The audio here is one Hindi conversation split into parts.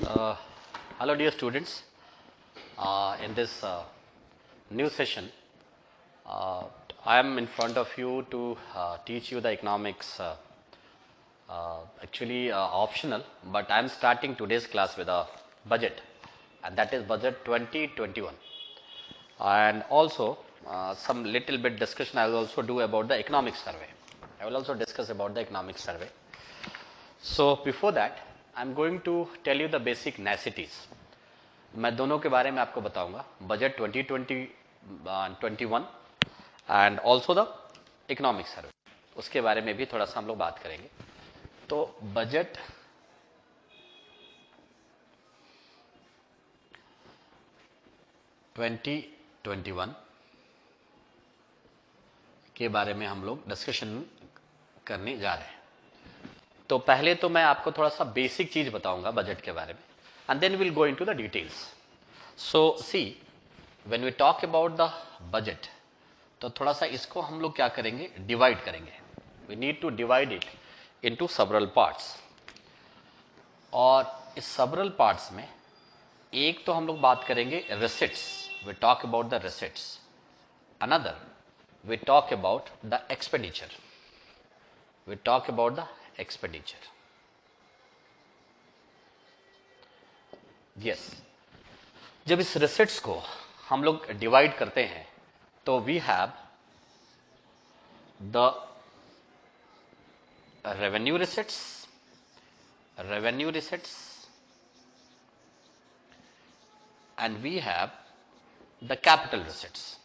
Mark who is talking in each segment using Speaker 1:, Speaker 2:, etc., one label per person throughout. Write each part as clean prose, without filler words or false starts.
Speaker 1: Uh, Hello, dear students. In this new session, I am in front of you to teach you the economics. Actually, optional, but I am starting today's class with a budget, and that is budget 2021. And also, some little bit discussion I will also do about the economic survey. I will also discuss about the economic survey. So before that, I am going to tell you the basic niceties. मैं दोनों के बारे में आपको बताऊंगा, budget 2021 and also the economic survey, उसके बारे में भी थोड़ा सा हम लोग बात करेंगे. तो बजट ट्वेंटी 21 के बारे में हम लोग डिस्कशन करने जा रहे हैं. तो पहले तो मैं आपको थोड़ा सा बेसिक चीज बताऊंगा बजट के बारे में, and then we'll go into the details. So see, when we talk about the budget, तो थोड़ा सा इसको हम लोग क्या करेंगे, डिवाइड करेंगे. We need to divide it into several parts. और इस several parts में एक तो हम लोग बात करेंगे receipts. We talk about the receipts. Another, we talk about the expenditure. We talk about the expenditure. Yes. जब इस रिसिट्स को हम लोग डिवाइड करते हैं तो we have the revenue receipts and we have the capital receipts.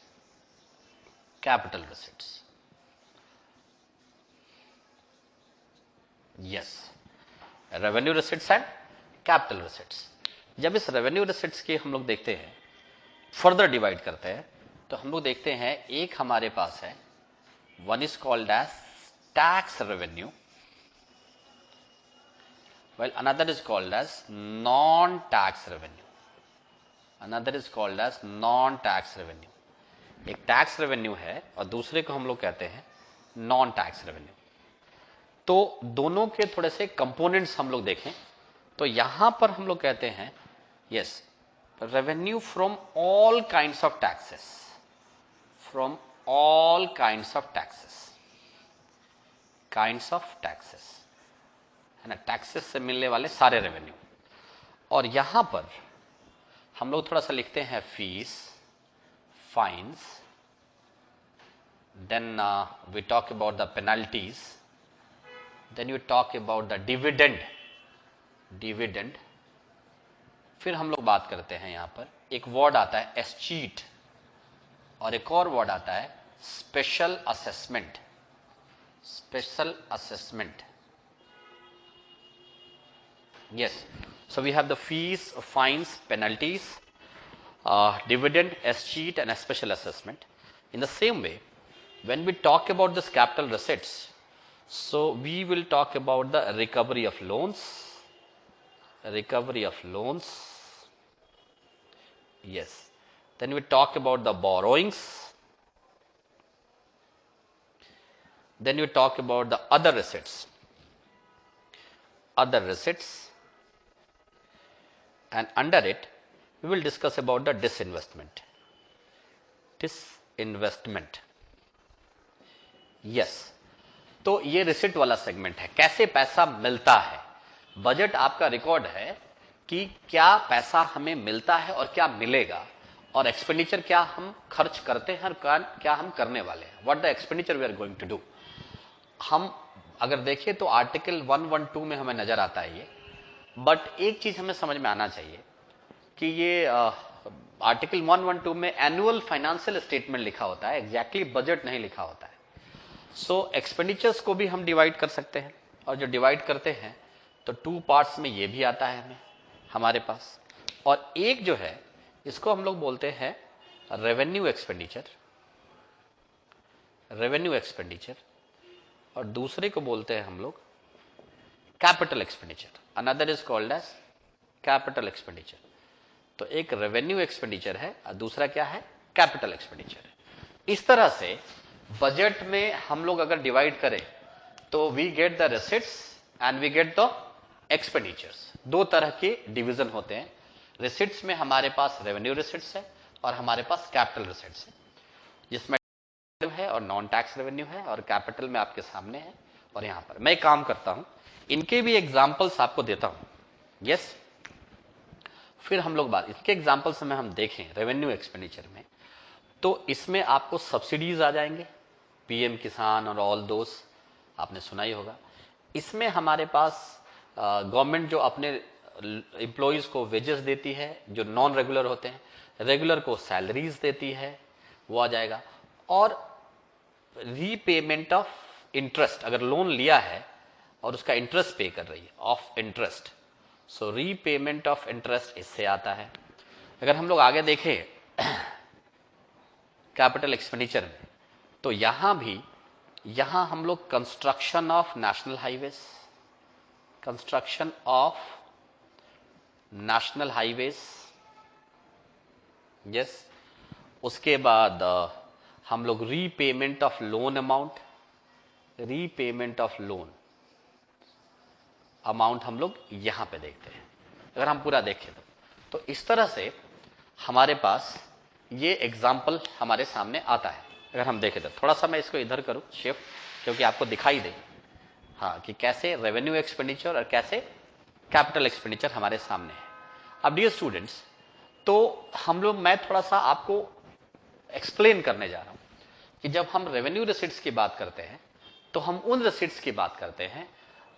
Speaker 1: Yes, revenue receipts and capital receipts. जब इस रेवेन्यू रिसिट्स की हम लोग देखते हैं, फर्दर डिवाइड करते हैं, तो हम लोग देखते हैं एक हमारे पास है, one is called as tax revenue, well another is called as non tax revenue. एक टैक्स रेवेन्यू है और दूसरे को हम लोग कहते हैं नॉन टैक्स रेवेन्यू. तो दोनों के थोड़े से कंपोनेंट्स हम लोग देखें तो यहां पर हम लोग कहते हैं yes, revenue from all kinds of taxes, है ना, टैक्सेस से मिलने वाले सारे रेवेन्यू. और यहां पर हम लोग थोड़ा सा लिखते हैं fees, fines, then we talk about the penalties, then you talk about the dividend. फिर हम लोग बात करते हैं, यहां पर एक वर्ड आता है एस्चीट और एक और वर्ड आता है special assessment. Yes, so we have the fees, fines, penalties, dividend, escheat and special assessment. In the same way, when we talk about this capital receipts, so we will talk about the recovery of loans. Yes, then we talk about the borrowings, then we talk about the other receipts, and under it we will discuss about the disinvestment. Yes, तो ये रिसिट वाला सेगमेंट है, कैसे पैसा मिलता है. बजट आपका रिकॉर्ड है कि क्या पैसा हमें मिलता है और क्या मिलेगा, और एक्सपेंडिचर क्या हम खर्च करते हैं और क्या हम करने वाले हैं, what the expenditure we are going to do. हम अगर देखें तो आर्टिकल 112 में हमें नजर आता है ये, बट एक चीज हमें समझ में आना चाहिए कि ये आर्टिकल 112 में एनुअल फाइनेंशियल स्टेटमेंट लिखा होता है, एग्जैक्टली बजट नहीं लिखा होता है. सो एक्सपेंडिचर्स को भी हम डिवाइड कर सकते हैं, और जो डिवाइड करते हैं तो 2 पार्ट्स में ये भी आता है हमारे पास, और एक जो है इसको हम लोग बोलते हैं रेवेन्यू एक्सपेंडिचर, और दूसरे को बोलते हैं हम लोग capital expenditure. Another is called as capital expenditure. तो एक रेवेन्यू एक्सपेंडिचर है और दूसरा क्या है, कैपिटल एक्सपेंडिचर है. इस तरह से बजट में हम लोग अगर डिवाइड करें तो we get the receipts and we get the expenditures. दो तरह के डिवीजन होते हैं। रिसिट्स में हमारे पास रेवेन्यू रिसिट्स है और हमारे पास कैपिटल रिसिट्स है, जिसमें है और नॉन टैक्स रेवेन्यू है, और कैपिटल में आपके सामने है। और यहां पर मैं काम करता हूं, इनके भी एग्जांपल्स आपको देता हूं। यस, फिर हम लोग बात इसके एग्जांपल्स में हम देखें रेवेन्यू एक्सपेंडिचर में, तो इसमें आपको सब्सिडीज आ जाएंगे, पीएम किसान और ऑल दोस आपने सुना ही होगा। इसमें हमारे पास गवर्नमेंट जो अपने एम्प्लॉइज को वेजेस देती है, जो नॉन रेगुलर होते हैं, रेगुलर को सैलरीज देती है, वो आ जाएगा। और रीपेमेंट ऑफ इंटरेस्ट, अगर लोन लिया है और उसका इंटरेस्ट पे कर रही है, of interest, so repayment of interest इससे आता है। अगर हम लोग आगे देखें कैपिटल एक्सपेंडिचर में, तो यहां हम लोग construction of national highways, construction of national highways, yes, उसके बाद हम लोग repayment of loan amount, repayment of loan amount हम लोग यहां पे देखते हैं। अगर हम पूरा देखें तो इस तरह से हमारे पास ये एग्जाम्पल हमारे सामने आता है। अगर हम देखें तो थोड़ा सा मैं इसको इधर करूं शिफ्ट, क्योंकि आपको दिखाई दे हाँ कि कैसे रेवेन्यू एक्सपेंडिचर और कैसे कैपिटल एक्सपेंडिचर हमारे सामने है। अब डियर स्टूडेंट्स, तो मैं थोड़ा सा आपको एक्सप्लेन करने जा रहा हूं कि जब हम रेवेन्यू रिसिट्स की बात करते हैं तो हम उन रिसिट्स की बात करते हैं,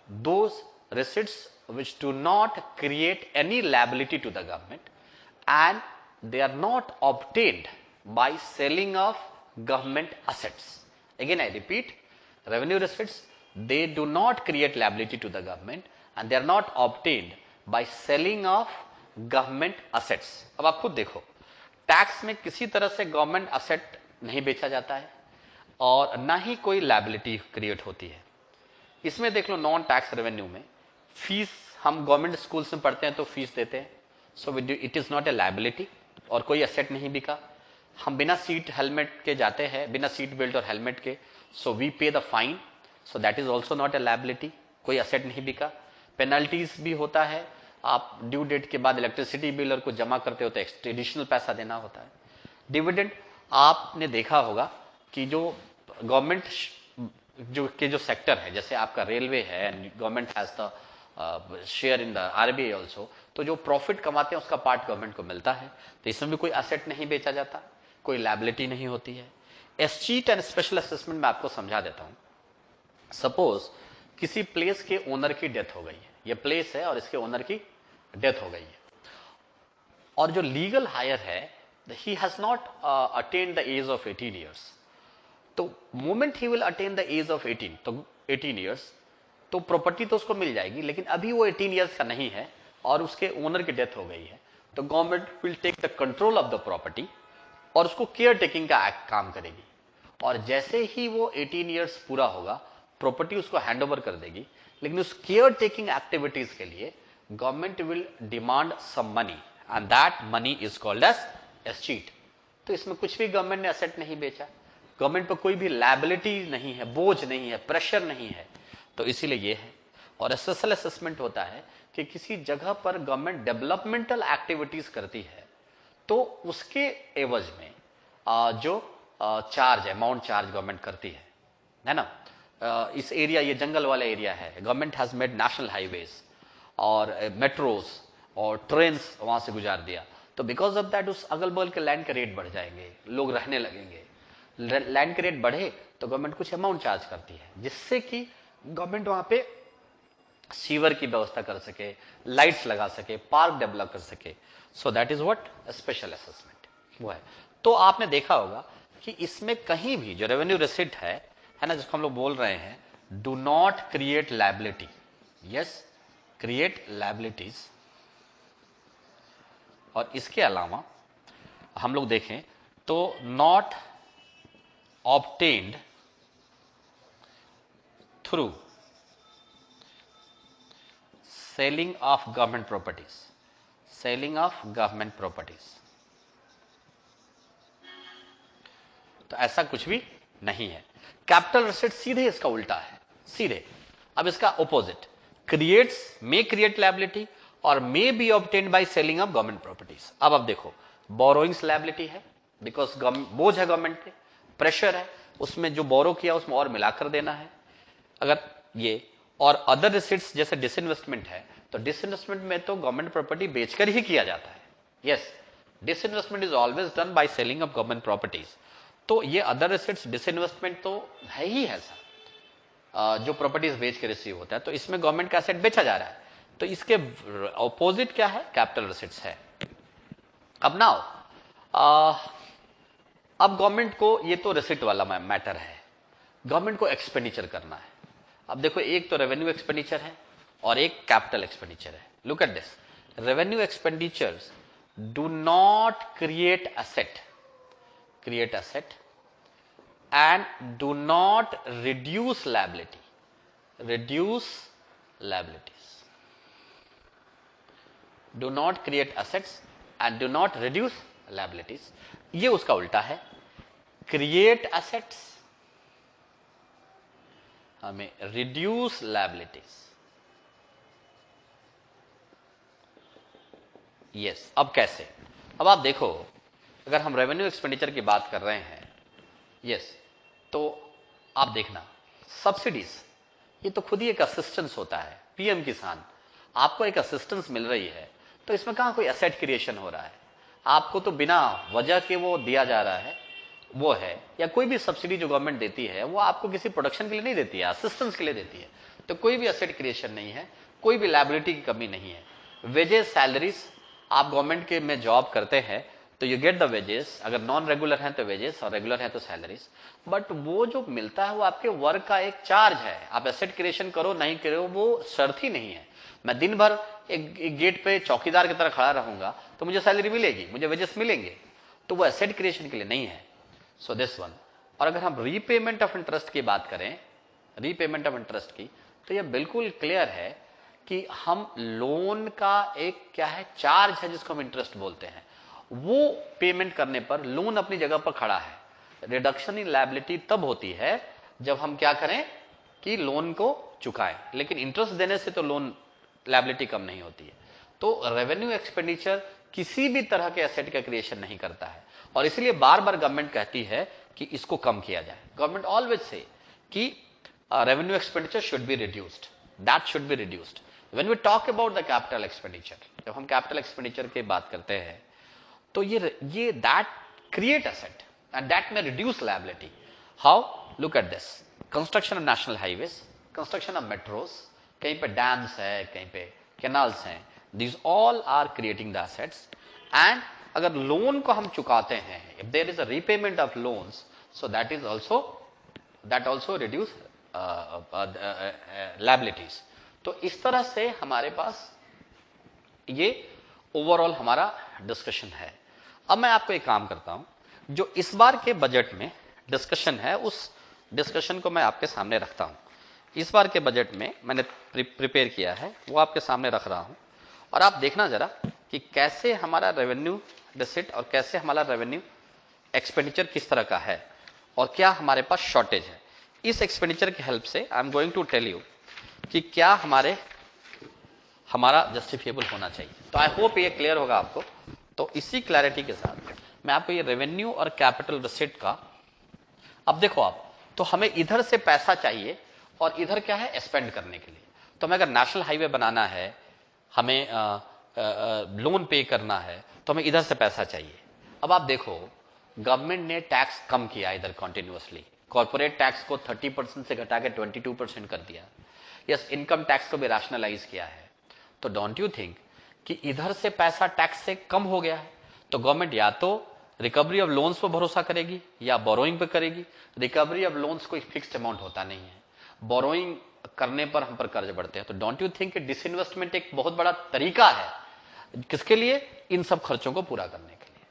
Speaker 1: those receipts which do not create any liability to the government and they are not obtained by selling of government assets. Again I repeat, revenue receipts, they do not create liability to the government and they are not obtained by selling of government assets. अब आप खुद देखो, टैक्स में किसी तरह से गवर्नमेंट असेट नहीं बेचा जाता है और ना ही कोई लायबिलिटी क्रिएट होती है। इसमें देख लो, नॉन टैक्स रेवेन्यू में फीस, हम गवर्नमेंट स्कूल्स में पढ़ते हैं तो फीस देते हैं, so it is not a liability, और कोई असेट नहीं बिका। हम बिना सीट हेलमेट के जाते हैं, बिना सीट बेल्ट और हेलमेट के, सो वी पे the fine, so that is also not a liability, कोई असेट नहीं बिका। पेनल्टीज भी होता है, आप ड्यू डेट के बाद इलेक्ट्रिसिटी बिल और कुछ जमा करते हो तो एडिशनल पैसा देना होता है। डिविडेंड, आपने देखा होगा कि जो गवर्नमेंट जो सेक्टर है, जैसे आपका रेलवे है, government has the share in the RBI also, तो जो प्रॉफिट कमाते हैं उसका पार्ट गवर्नमेंट को मिलता है। तो इसमें भी कोई एसेट नहीं बेचा जाता, कोई लायबिलिटी नहीं होती है। एस्टीट एंड स्पेशल असेसमेंट में आपको समझा देता हूं। सपोज किसी प्लेस के ओनर की डेथ हो गई है, ये प्लेस है और इसके ओनर की डेथ हो गई है, और जो लीगल हायर है he has not attend the age of 18 years, तो moment he will attain the age of 18, तो 18 ईयर्स, तो प्रॉपर्टी तो उसको मिल जाएगी, लेकिन अभी वो 18 ईयर्स का नहीं है और उसके ओनर की डेथ हो गई है, तो government will take the control of the property और उसको केयर टेकिंग का एक्ट काम करेगी। और जैसे ही वो 18 ईयर्स पूरा होगा, प्रॉपर्टी उसको हैंड ओवर कर देगी, लेकिन उस केयर टेकिंग एक्टिविटीज के लिए government will demand some money and that money is called as escheat. तो इसमें कुछ भी गवर्नमेंट ने एसेट नहीं बेचा, गवर्नमेंट पर कोई भी लायबिलिटी नहीं है, बोझ नहीं है, प्रेशर नहीं है, तो इसीलिए ये है। और स्पेशल असेसमेंट होता है कि किसी जगह पर गवर्नमेंट डेवलपमेंटल एक्टिविटीज करती है तो उसके एवज में जो चार्ज, अमाउंट चार्ज गवर्नमेंट करती है ना। इस एरिया, ये जंगल वाला एरिया है, government has made national highways और मेट्रोज और ट्रेन्स वहां से गुजार दिया, तो बिकॉज ऑफ दैट उस अगल बगल के लैंड के रेट बढ़ जाएंगे, लोग रहने लगेंगे। लैंड के रेट बढ़े तो गवर्नमेंट कुछ अमाउंट चार्ज करती है, जिससे कि गवर्नमेंट वहां पे सीवर की व्यवस्था कर सके, लाइट्स लगा सके, पार्क डेवलप कर सके। So that is what special assessment वो है। तो आपने देखा होगा कि इसमें कहीं भी जो रेवेन्यू रिसिट है ना, जिसको हम लोग बोल रहे हैं, do not create liability, yes, create liabilities. और इसके अलावा हम लोग देखें तो not obtained through selling of government properties, selling of government properties, तो ऐसा कुछ भी नहीं है। कैपिटल रिसिट सीधे इसका उल्टा है, सीधे। अब इसका opposite, creates, may create liability और may be obtained by selling of government properties. अब देखो, बोरोइंग्स लायबिलिटी है, बिकॉज बोझ है गवर्नमेंट पे, प्रेशर है, उसमें जो बोरो किया उसमें और मिलाकर देना है। अगर ये और अदर रिसिट्स जैसे डिसइन्वेस्टमेंट है, तो डिसइन्वेस्टमेंट में तो गवर्नमेंट प्रॉपर्टी बेचकर ही किया जाता है। Yes, disinvestment is always done by selling of government properties. तो ये अदर रिसिट्स डिसइन्वेस्टमेंट तो है ही है सर, जो प्रॉपर्टीज बेच के रिसीव होता है, तो इसमें गवर्नमेंट का एसेट बेचा जा रहा है, तो इसके ऑपोजिट क्या है, कैपिटल रिसिट्स है। अब नाउ अब गवर्नमेंट को, ये तो रिसिट वाला मैटर है, गवर्नमेंट को एक्सपेंडिचर करना है। अब देखो, एक तो रेवेन्यू एक्सपेंडिचर है और एक कैपिटल एक्सपेंडिचर है। Look at this, revenue expenditures do not create asset and do not reduce liabilities, do not create assets and do not reduce liabilities। ये उसका उल्टा है, create assets, हमें reduce liabilities। यस, अब कैसे? अब आप देखो, अगर हम रेवेन्यू एक्सपेंडिचर की बात कर रहे हैं, यस, तो आप देखना, सब्सिडीज, ये तो खुद ही एक असिस्टेंस होता है। पीएम किसान, आपको एक असिस्टेंस मिल रही है, तो इसमें कहां कोई एसेट क्रिएशन हो रहा है? आपको तो बिना वजह के वो दिया जा रहा है, वो है। या कोई भी सब्सिडी जो गवर्नमेंट देती है, वो आपको किसी प्रोडक्शन के लिए नहीं देती है, असिस्टेंस के लिए देती है। तो कोई भी एसेट क्रिएशन नहीं है, कोई भी लायबिलिटी की कमी नहीं है। वेजेस, सैलरीज, आप गवर्नमेंट के में जॉब करते हैं तो यू गेट द वेजेस, अगर नॉन रेगुलर हैं तो वेजेस और रेगुलर हैं तो सैलरीज। बट वो जो मिलता है वो आपके वर्क का एक चार्ज है। आप एसेट क्रिएशन करो नहीं करो, वो शर्त ही नहीं है। मैं दिन भर एक गेट पे चौकीदार की तरह खड़ा रहूंगा तो मुझे सैलरी मिलेगी, मुझे वेजेस मिलेंगे, तो वो एसेट क्रिएशन के लिए नहीं है। So this one. और अगर हम रीपेमेंट ऑफ इंटरेस्ट की बात करें, रीपेमेंट ऑफ इंटरेस्ट की, तो ये बिल्कुल क्लियर है कि हम लोन का एक क्या है, चार्ज है जिसको हम इंटरेस्ट बोलते हैं, वो पेमेंट करने पर लोन अपनी जगह पर खड़ा है। रिडक्शन इन लायबिलिटी तब होती है जब हम क्या करें कि लोन को चुकाएं, लेकिन इंटरेस्ट देने से तो लोन लायबिलिटी कम नहीं होती है। तो रेवेन्यू एक्सपेंडिचर किसी भी तरह के एसेट का क्रिएशन नहीं करता है, और इसलिए बार बार गवर्नमेंट कहती है कि इसको कम किया जाए। गवर्नमेंट ऑलवेज से कि revenue expenditure should be reduced, that should be reduced. When we talk about the capital expenditure, जब हम कैपिटल एक्सपेंडिचर की बात करते हैं, तो ये that create asset and that may reduce liability. How? Look at this, construction of national highways, construction of metros, कहीं पे डैम्स है, कहीं पे कैनाल्स हैं, these all are creating the assets. And अगर लोन को हम चुकाते हैं, if there is a repayment of loans, so that also reduce liabilities. तो इस तरह से हमारे पास ये ओवरऑल हमारा डिस्कशन है। अब मैं आपको एक काम करता हूं, जो इस बार के बजट में डिस्कशन है, उस डिस्कशन को मैं आपके सामने रखता हूं। इस बार के बजट में मैंने प्रिपेयर किया है, वो आपके सामने रख रहा हूं, और आप देखना जरा कि कैसे हमारा रेवेन्यू डिसिट और कैसे हमारा रेवेन्यू एक्सपेंडिचर किस तरह का है और क्या हमारे पास शॉर्टेज है। इस एक्सपेंडिचर की हेल्प से I am going to tell you कि क्या हमारा जस्टिफिएबल होना चाहिए। तो आई होप ये क्लियर होगा आपको। तो इसी क्लैरिटी के साथ मैं आपको ये रेवेन्यू और कैपिटल रिसिट का, अब देखो आप, तो हमें इधर से पैसा चाहिए और इधर क्या है, स्पेंड करने के लिए। तो हमें अगर नेशनल हाईवे बनाना है, हमें लोन पे करना है, तो हमें इधर से पैसा चाहिए। अब आप देखो, गवर्नमेंट ने टैक्स कम किया इधर कॉन्टिन्यूअसली, कॉर्पोरेट टैक्स को 30% से घटा के 22% कर दिया। यस, इनकम टैक्स को भी रैशनलाइज किया है। तो डोंट यू थिंक कि इधर से पैसा टैक्स से कम हो गया है? तो गवर्नमेंट या तो रिकवरी ऑफ लोन्स पर भरोसा करेगी या बोरोइंग पर करेगी। रिकवरी ऑफ लोन्स कोई फिक्स्ड अमाउंट होता नहीं है, बोरोइंग करने पर हम पर कर्ज बढ़ते हैं। तो डोंट यू थिंक कि डिसइन्वेस्टमेंट एक बहुत बड़ा तरीका है, किसके लिए? इन सब खर्चों को पूरा करने के लिए।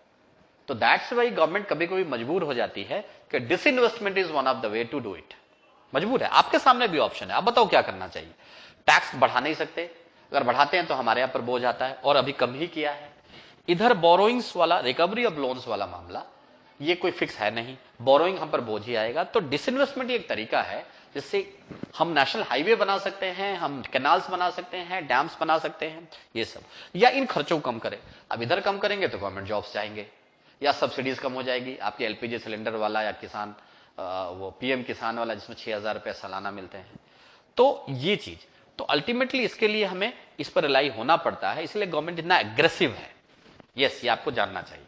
Speaker 1: तो दैट्स वाई गवर्नमेंट कभी कभी मजबूर हो जाती है कि disinvestment is one of the way to do it. मजबूर है, आपके सामने भी ऑप्शन है, आप बताओ क्या करना चाहिए। टैक्स बढ़ा नहीं सकते, अगर बढ़ाते हैं तो हमारे यहां पर बोझ आता है, और अभी कम ही किया है। इधर बोरोइंग्स वाला, रिकवरी ऑफ लोन्स वाला मामला, ये कोई फिक्स है नहीं, बोरोइंग हम पर बोझ ही आएगा। तो डिसइन्वेस्टमेंट एक तरीका है जिससे हम नेशनल हाईवे बना सकते हैं, हम कैनाल्स बना सकते हैं, डैम्स बना सकते हैं, ये सब, या इन खर्चों को कम करें। अब इधर कम करेंगे तो गवर्नमेंट जॉब्स जाएंगे, या सब्सिडीज कम हो जाएगी, आपके एलपीजी सिलेंडर वाला या किसान वो पीएम किसान वाला जिसमें 6,000 रुपये सालाना मिलते हैं। तो ये चीज, तो अल्टीमेटली इसके लिए हमें इस पर रिलाई होना पड़ता है, इसलिए गवर्नमेंट इतना एग्रेसिव है। यस, ये आपको जानना चाहिए।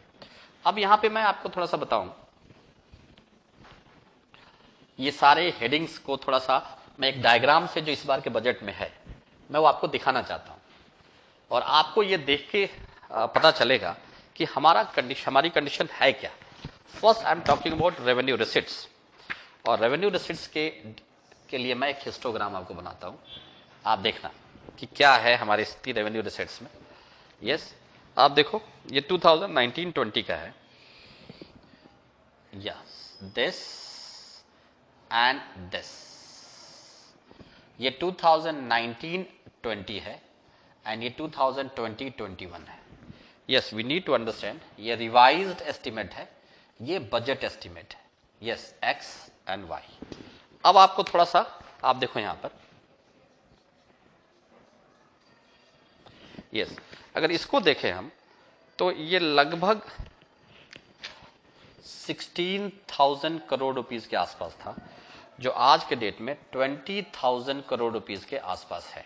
Speaker 1: अब यहां पे मैं आपको थोड़ा सा बताऊं, ये सारे हेडिंग्स को थोड़ा सा मैं एक डायग्राम से जो इस बार के बजट में है मैं वो आपको दिखाना चाहता हूं, और आपको ये देख के पता चलेगा कि हमारी कंडीशन है क्या। First I am talking about revenue receipts, और रेवेन्यू रिसिट्स के लिए मैं एक हिस्टोग्राम आपको बनाता हूं, आप देखना कि क्या है हमारी स्थिति रेवेन्यू रिसिट्स में। यस, आप देखो ये 2019-20 का है, यस दिस एंड दिस, ये 2019-20 है एंड ये 2020-21 है। Yes, we need to understand ये रिवाइज्ड एस्टिमेट है, ये बजट एस्टिमेट है। Yes, X and Y. अब आपको थोड़ा सा आप देखो यहां पर, यस अगर इसको देखें हम तो ये लगभग 16,000 करोड़ रुपीस के आसपास था, जो आज के डेट में 20,000 करोड़ रुपीस के आसपास है।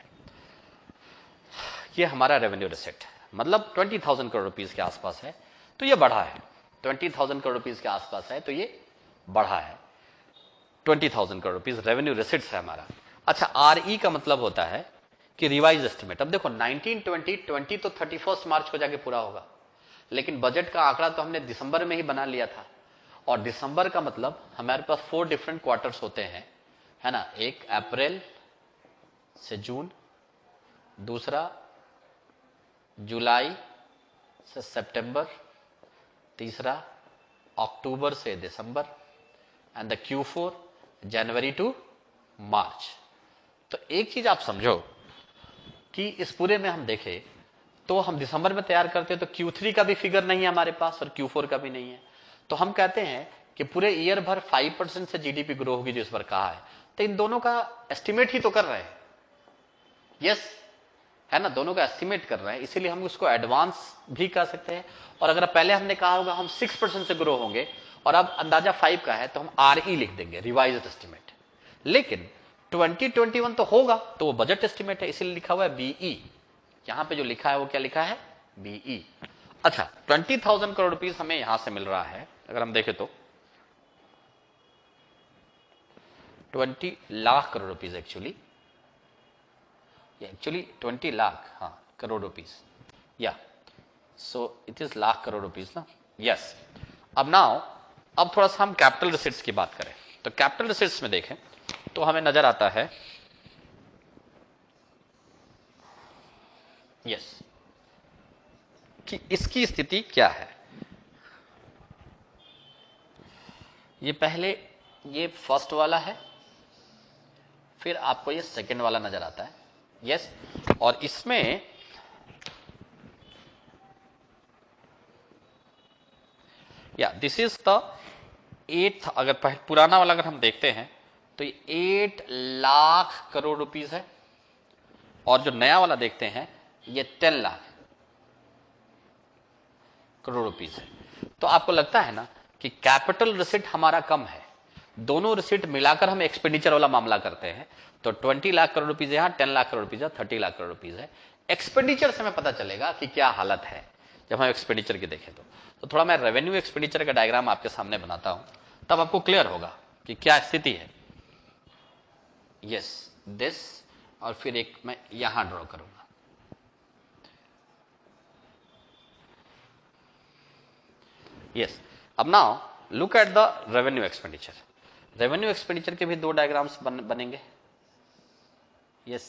Speaker 1: ये हमारा रेवेन्यू रिसिट, मतलब 20,000 करोड़ रुपीस के आसपास है, तो ये बढ़ा है। 20,000 करोड़ रुपीस के आसपास है तो ये बढ़ा है। 20,000 करोड़ रुपीस रेवेन्यू रिसिट्स है हमारा। अच्छा, आरई का मतलब होता है कि रिवाइज एस्टिमेट। अब देखो 19-20 तो 31 मार्च को जाके पूरा होगा, लेकिन बजट का आंकड़ा तो हमने दिसंबर में ही बना लिया था, और दिसंबर का मतलब हमारे पास 4 डिफरेंट क्वार्टर्स होते हैं, है ना। एक अप्रैल से जून, दूसरा जुलाई से सितंबर, तीसरा अक्टूबर से दिसंबर, and the Q4 January to March. तो एक चीज आप समझो कि इस पूरे में हम देखें तो हम दिसंबर में तैयार करते हैं तो Q3 का भी फिगर नहीं है हमारे पास और Q4 का भी नहीं है, तो हम कहते हैं कि पूरे ईयर भर 5% से जीडीपी ग्रो होगी जो इस बार कहा है। तो इन दोनों का एस्टिमेट ही तो कर रहे हैं, यस है ना, दोनों का एस्टिमेट कर रहे हैं, इसीलिए हम उसको एडवांस भी कह सकते हैं। और अगर पहले हमने कहा होगा हम 6% से ग्रो होंगे और अब अंदाजा 5 का है तो हम आरई लिख देंगे, रिवाइज्ड एस्टिमेट। लेकिन 2021 तो होगा तो वो बजट एस्टिमेट है, इसीलिए लिखा हुआ है बीई। यहां पे जो लिखा है वो क्या लिखा है, बीई। अच्छा, 20,000 करोड़ रुपीस हमें यहां से मिल रहा है, अगर हम देखें तो 20 लाख करोड़ रुपीस एक्चुअली 20 लाख, हाँ करोड़ रुपीस, या so it is lakh crore rupees ना। यस, अब थोड़ा सा हम कैपिटल रिसिट्स की बात करें तो कैपिटल रिसिट्स में देखें तो हमें नजर आता है, यस कि इसकी स्थिति क्या है। ये पहले ये फर्स्ट वाला है, फिर आपको ये सेकंड वाला नजर आता है, यस और इसमें या दिस इज द 8, अगर पुराना वाला अगर हम देखते हैं तो ये 8 लाख करोड़ रुपीस है, और जो नया वाला देखते हैं ये 10 लाख करोड़ रुपीस है। तो आपको लगता है ना कि कैपिटल रिसिट हमारा कम है, दोनों रिसिट मिलाकर हम एक्सपेंडिचर वाला मामला करते हैं, तो 20 लाख करोड़ रुपीस यहां, 10 लाख करोड़ रुपीस, 30 लाख करोड़ रुपीस है। एक्सपेंडिचर से हमें पता चलेगा कि क्या हालत है जब हम एक्सपेंडिचर की देखें तो थोड़ा मैं रेवेन्यू एक्सपेंडिचर का डायग्राम आपके सामने बनाता हूं, तब आपको क्लियर होगा कि क्या स्थिति है। यस, दिस, और फिर एक मैं यहां ड्रॉ करूंगा। यस, अब now look at the revenue expenditure. Revenue expenditure के भी 2 डायग्राम्स बनेंगे। यस,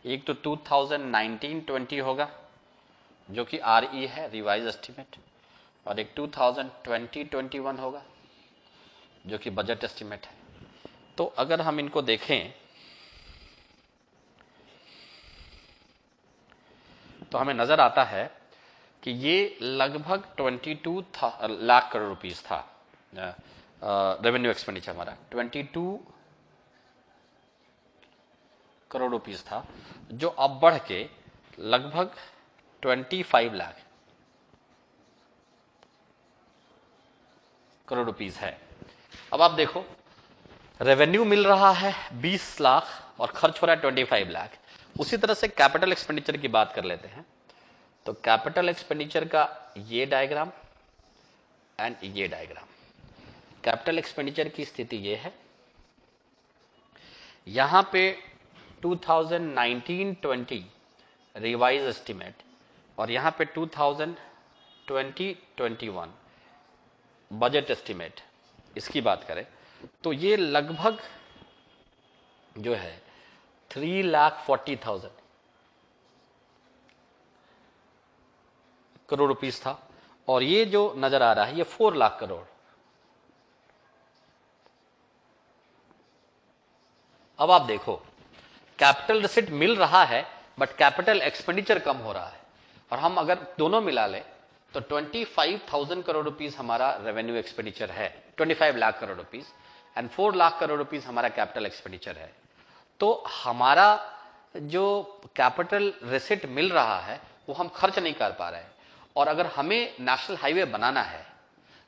Speaker 1: एक तो 2019-20 होगा जो कि आरई है, रिवाइज एस्टिमेट, और एक 2020-21 होगा जो कि बजट एस्टिमेट है। तो अगर हम इनको देखें तो हमें नजर आता है कि ये लगभग 22 लाख करोड़ रुपीस था रेवेन्यू एक्सपेंडिचर हमारा 22 करोड़ रुपीस था, जो अब बढ़ के लगभग 25 लाख करोड़ रुपीस है। अब आप देखो, रेवेन्यू मिल रहा है 20 लाख और खर्च हो रहा है 25 लाख। उसी तरह से कैपिटल एक्सपेंडिचर की बात कर लेते हैं। तो कैपिटल एक्सपेंडिचर का ये डायग्राम एंड ये डायग्राम, कैपिटल एक्सपेंडिचर की स्थिति ये है, यहां पे 2019-20 रिवाइज एस्टिमेट और यहां पे 2020-21 बजट एस्टिमेट, इसकी बात करें तो ये लगभग जो है 3,40,000 करोड़ रुपीस था, और ये जो नजर आ रहा है ये 4 लाख करोड़। अब आप देखो, कैपिटल रिसिट मिल रहा है बट कैपिटल एक्सपेंडिचर कम हो रहा है, और हम अगर दोनों मिला लें तो 25,000 करोड़ रुपीस हमारा रेवेन्यू एक्सपेंडिचर है, 25 lakh crore rupees, and 4 lakh crore rupees हमारा कैपिटल एक्सपेंडिचर है। तो हमारा जो कैपिटल रिसिट मिल रहा है वो हम खर्च नहीं कर पा रहे हैं, और अगर हमें नेशनल हाईवे बनाना है,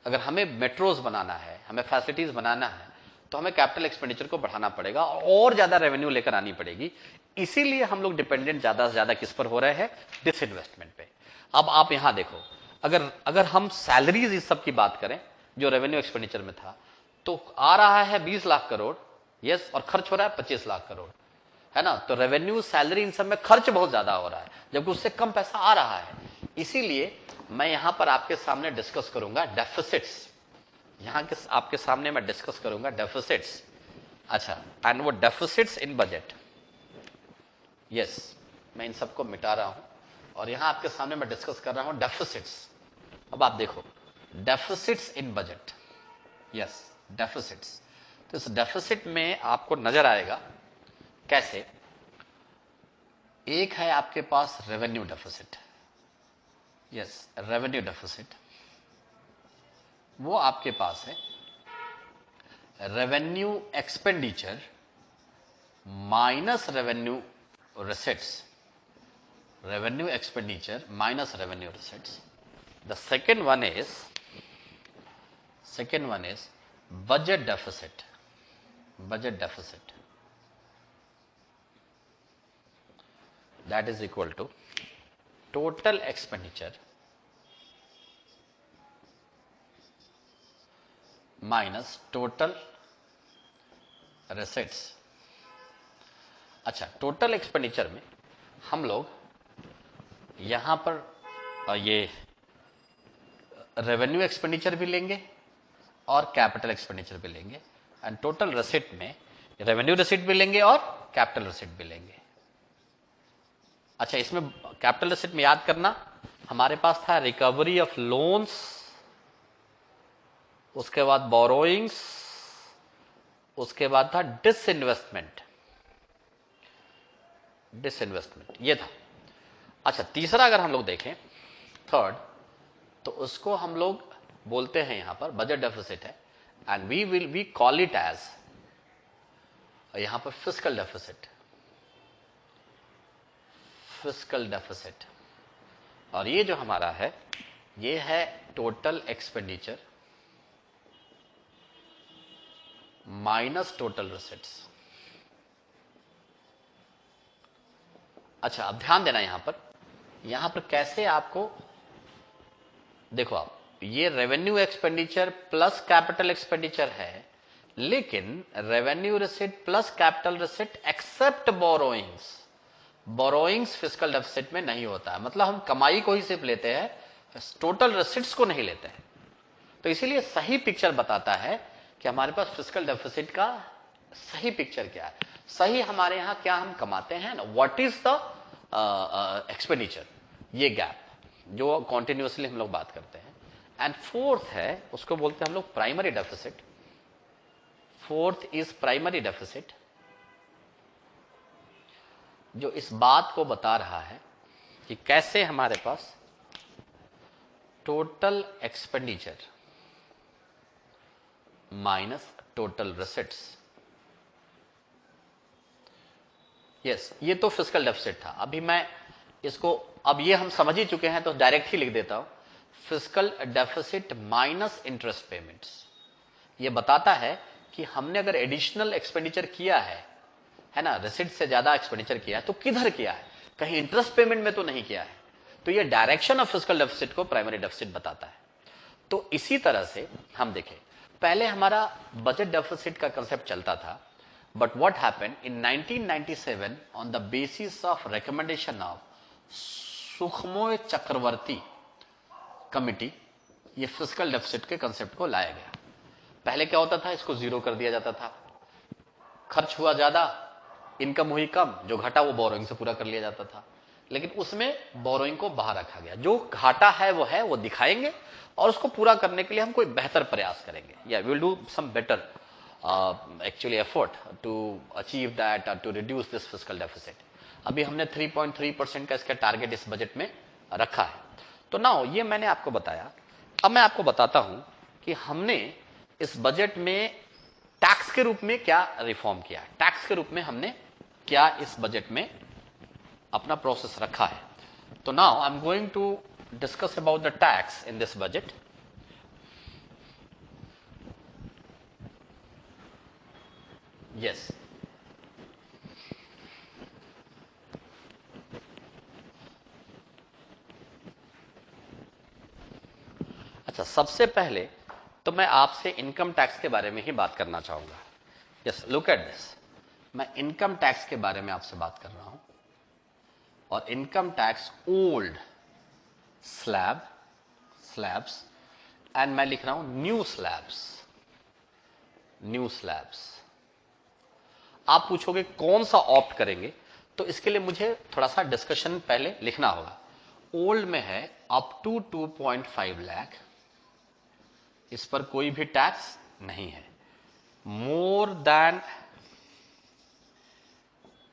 Speaker 1: अगर हमें मेट्रोज बनाना है, हमें फैसिलिटीज बनाना है, तो हमें कैपिटल एक्सपेंडिचर को बढ़ाना पड़ेगा और ज्यादा रेवेन्यू लेकर आनी पड़ेगी। इसीलिए हम लोग डिपेंडेंट ज्यादा से ज्यादा किस पर हो रहे हैं, डिसइन्वेस्टमेंट पे। अब आप यहां देखो, अगर हम सैलरीज इस सब की बात करें जो रेवेन्यू एक्सपेंडिचर में था, तो आ रहा है 20 लाख करोड़, यस, और खर्च हो रहा है 25 लाख करोड़, है ना। तो रेवेन्यू, सैलरी, इन सब में खर्च बहुत ज्यादा हो रहा है, जबकि उससे कम पैसा आ रहा है। इसीलिए मैं यहां पर आपके सामने डिस्कस करूंगा डेफिसिट्स, यहां के आपके सामने मैं डिस्कस करूंगा डेफिसिट्स। अच्छा, एंड वो डेफिसिट्स इन बजट, यस, मैं इन सबको मिटा रहा हूं और यहां आपके सामने मैं डिस्कस कर रहा हूं डेफिसिट्स। अब आप देखो, डेफिसिट्स इन बजट, यस, डेफिसिट्स। तो इस डेफिसिट में आपको नजर आएगा कैसे, एक है आपके पास revenue deficit, yes, revenue deficit, वो आपके पास है revenue expenditure minus revenue receipts, revenue expenditure minus revenue receipts. The second one is budget deficit, budget deficit, that is equal to total expenditure minus total receipts। अच्छा, टोटल एक्सपेंडिचर में हम लोग यहां पर ये रेवेन्यू एक्सपेंडिचर भी लेंगे और कैपिटल एक्सपेंडिचर भी लेंगे, एंड टोटल रिसिट में रेवेन्यू रिसिट भी लेंगे और कैपिटल रिसिट भी लेंगे। अच्छा, इसमें कैपिटल रिसिट में याद करना, हमारे पास था रिकवरी ऑफ लोन्स, उसके बाद बोरोइंग्स, उसके बाद था डिसइन्वेस्टमेंट, डिसइन्वेस्टमेंट ये था। अच्छा, तीसरा अगर हम लोग देखें, थर्ड, तो उसको हम लोग बोलते हैं यहां पर बजट डेफिसिट है, and we call it as यहां पर फिस्कल डेफिसिट, फिस्कल डेफिसिट। और ये जो हमारा है ये है total expenditure minus total receipts. अच्छा, अब ध्यान देना यहां पर कैसे आपको देखो, आप ये revenue expenditure plus capital expenditure है, लेकिन revenue receipt plus capital receipt except borrowings, borrowings fiscal deficit में नहीं होता है, मतलब हम कमाई को ही सिर्फ लेते हैं, टोटल रिसिट्स को नहीं लेते हैं। तो इसीलिए सही पिक्चर बताता है कि हमारे पास फिस्कल डेफिसिट का सही पिक्चर क्या है, सही हमारे यहां क्या हम कमाते हैं ना, व्हाट इज द एक्सपेंडिचर, ये गैप जो कॉन्टिन्यूसली हम लोग बात करते हैं। एंड फोर्थ है, उसको बोलते हैं हम लोग primary deficit. Fourth is primary deficit, जो इस बात को बता रहा है कि कैसे हमारे पास total expenditure minus total receipts. Yes, ये तो फिस्कल डेफिसिट था। अभी मैं इसको, अब ये हम समझ ही चुके हैं तो डायरेक्ट ही लिख देता हूं, fiscal deficit minus interest payments. ये बताता है कि हमने अगर एडिशनल एक्सपेंडिचर किया है ना, रिसिट से ज्यादा एक्सपेंडिचर किया है तो किधर किया है, कहीं इंटरेस्ट पेमेंट में तो नहीं किया है। तो ये डायरेक्शन ऑफ फिस्कल डेफिसिट को प्राइमरी डेफिसिट बताता है। तो इसी तरह से हम देखें, पहले हमारा बजट डेफिसिट का कंसेप्ट चलता था, but what happened in 1997 on the basis of recommendation of Sukhamoy Chakravarty committee, ये फिस्कल डेफिसिट के कंसेप्ट को लाया गया। पहले क्या होता था, इसको जीरो कर दिया जाता था, खर्च हुआ ज्यादा, इनकम हुई कम, जो घटा वो बोरोइंग से पूरा कर लिया जाता था। लेकिन उसमें बोरोइंग को बाहर रखा गया, जो घाटा है वो दिखाएंगे और उसको पूरा करने के लिए हम कोई बेहतर प्रयास करेंगे, या we will do some better actually effort to achieve that, to reduce this fiscal deficit. अभी हमने 3.3% का इसका टारगेट इस बजट में रखा है। तो नाउ ये मैंने आपको बताया। अब मैं आपको बताता हूं कि हमने इस बजट में टैक्स के रूप में क्या रिफॉर्म किया है, टैक्स के रूप में हमने क्या इस बजट में अपना प्रोसेस रखा है। तो now I am going to discuss about the tax in this budget. Yes, अच्छा, सबसे पहले तो मैं आपसे इनकम टैक्स के बारे में ही बात करना चाहूंगा। यस, लुक एट दिस, मैं इनकम टैक्स के बारे में आपसे बात कर रहा हूं, और income tax old slabs and मैं लिख रहा हूं न्यू स्लैब्स। आप पूछोगे कौन सा ऑप्ट करेंगे, तो इसके लिए मुझे थोड़ा सा डिस्कशन पहले लिखना होगा। ओल्ड में है अप टू 2.5 लाख, इस पर कोई भी टैक्स नहीं है। मोर देन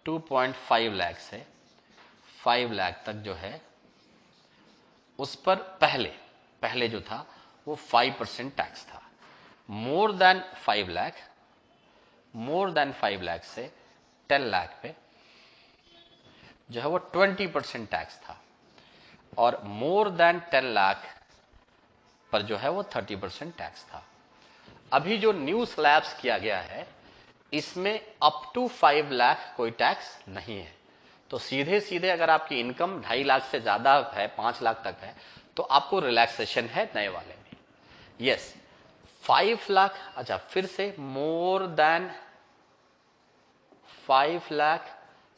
Speaker 1: 2.5 लाख से 5 लाख तक जो है, उस पर पहले जो था वो 5% टैक्स था। मोर देन 5 लाख से 10 लाख पे जो है वो 20% टैक्स था, और मोर देन 10 लाख पर जो है वो 30% टैक्स था। अभी जो न्यू स्लैब्स किया गया है, इसमें अप टू 5 लाख कोई टैक्स नहीं है। तो सीधे सीधे अगर आपकी इनकम 2.5 लाख से ज्यादा है, 5 लाख तक है, तो आपको रिलैक्सेशन है नए वाले में। यस, 5 लाख, अच्छा फिर से मोर देन 5 लाख